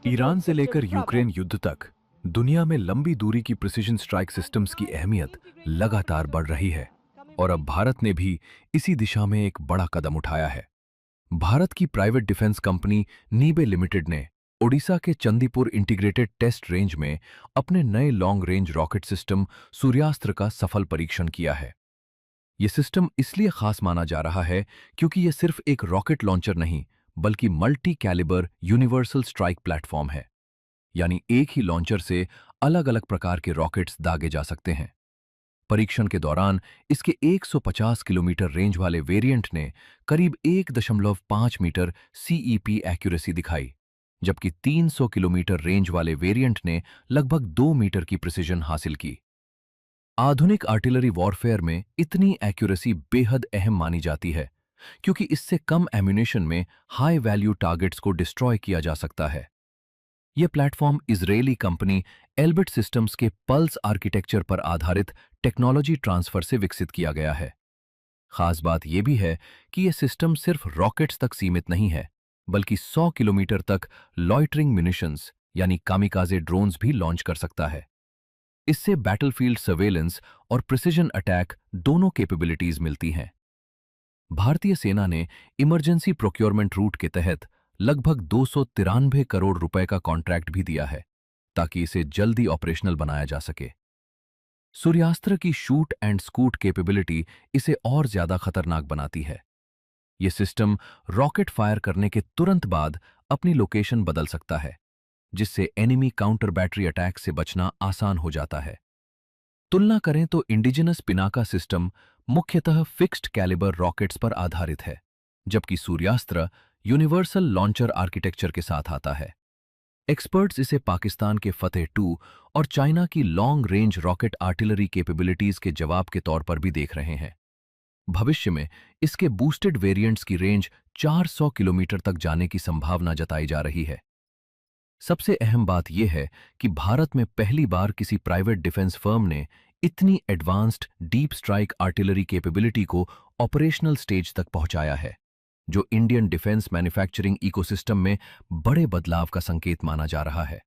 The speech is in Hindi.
ईरान से लेकर यूक्रेन युद्ध तक दुनिया में लंबी दूरी की प्रिसिजन स्ट्राइक सिस्टम्स की अहमियत लगातार बढ़ रही है और अब भारत ने भी इसी दिशा में एक बड़ा कदम उठाया है। भारत की प्राइवेट डिफेंस कंपनी नीबे लिमिटेड ने ओडिशा के चंदीपुर इंटीग्रेटेड टेस्ट रेंज में अपने नए लॉन्ग रेंज रॉकेट सिस्टम सूर्यास्त्र का सफल परीक्षण किया है। यह सिस्टम इसलिए खास माना जा रहा है क्योंकि यह सिर्फ एक रॉकेट लॉन्चर नहीं बल्कि multi calibre universal strike platform है। यानी एक ही लॉन्चर से अलग अलग प्रकार के रॉकेट्स दागे जा सकते हैं। परीक्षण के दौरान इसके 150 किलोमीटर रेंज वाले वेरिएंट ने करीब 1.5 मीटर सीईपी एक्यूरेसी दिखाई, जबकि 300 किलोमीटर रेंज वाले वेरिएंट ने लगभग 2 मीटर की प्रिसिजन हासिल की। आधुनिक आर्टिलरी वॉरफेयर में इतनी एक्यूरेसी बेहद अहम मानी जाती है क्योंकि इससे कम एम्यूनेशन में हाई वैल्यू टारगेट्स को डिस्ट्रॉय किया जा सकता है। यह platform Israeli company Elbit systems के पल्स आर्किटेक्चर पर आधारित टेक्नोलॉजी ट्रांसफर से विकसित किया गया है। खास बात यह भी है कि यह सिस्टम सिर्फ रॉकेट्स तक सीमित नहीं है, बल्कि 100 किलोमीटर तक लॉइटरिंग म्यूनिशंस यानी कामिकाजे ड्रोन्स भी लॉन्च कर सकता है। इससे बैटलफील्ड सर्वेलेंस और प्रिसिजन अटैक दोनों कैपेबिलिटीज मिलती हैं। भारतीय सेना ने इमरजेंसी प्रोक्योरमेंट रूट के तहत लगभग 293 करोड़ रुपए का कॉन्ट्रैक्ट भी दिया है ताकि इसे जल्दी ऑपरेशनल बनाया जा सके। सूर्यास्त्र की शूट एंड स्कूट कैपेबिलिटी इसे और ज्यादा खतरनाक बनाती है। यह सिस्टम रॉकेट फायर करने के तुरंत बाद अपनी लोकेशन बदल सकता है, जिससे एनिमी काउंटर बैटरी अटैक से बचना आसान हो जाता है। तुलना करें तो इंडिजिनस पिनाका सिस्टम मुख्यतः फिक्स्ड कैलिबर रॉकेट्स पर आधारित है, जबकि सूर्यास्त्र यूनिवर्सल लॉन्चर आर्किटेक्चर के साथ आता है। एक्सपर्ट्स इसे पाकिस्तान के फतेह 2 और चाइना की long range rocket artillery capabilities के जवाब के तौर पर भी देख रहे हैं। भविष्य में इसके बूस्टेड वेरिएंट्स की रेंज 400 किलोमीटर तक जाने की संभावना जताई जा रही है। सबसे अहम बात यह है कि भारत में पहली बार किसी प्राइवेट डिफेंस फर्म ने इतनी advanced deep strike artillery capability को ऑपरेशनल स्टेज तक पहुंचाया है, जो इंडियन डिफेंस मैन्युफैक्चरिंग इकोसिस्टम में बड़े बदलाव का संकेत माना जा रहा है।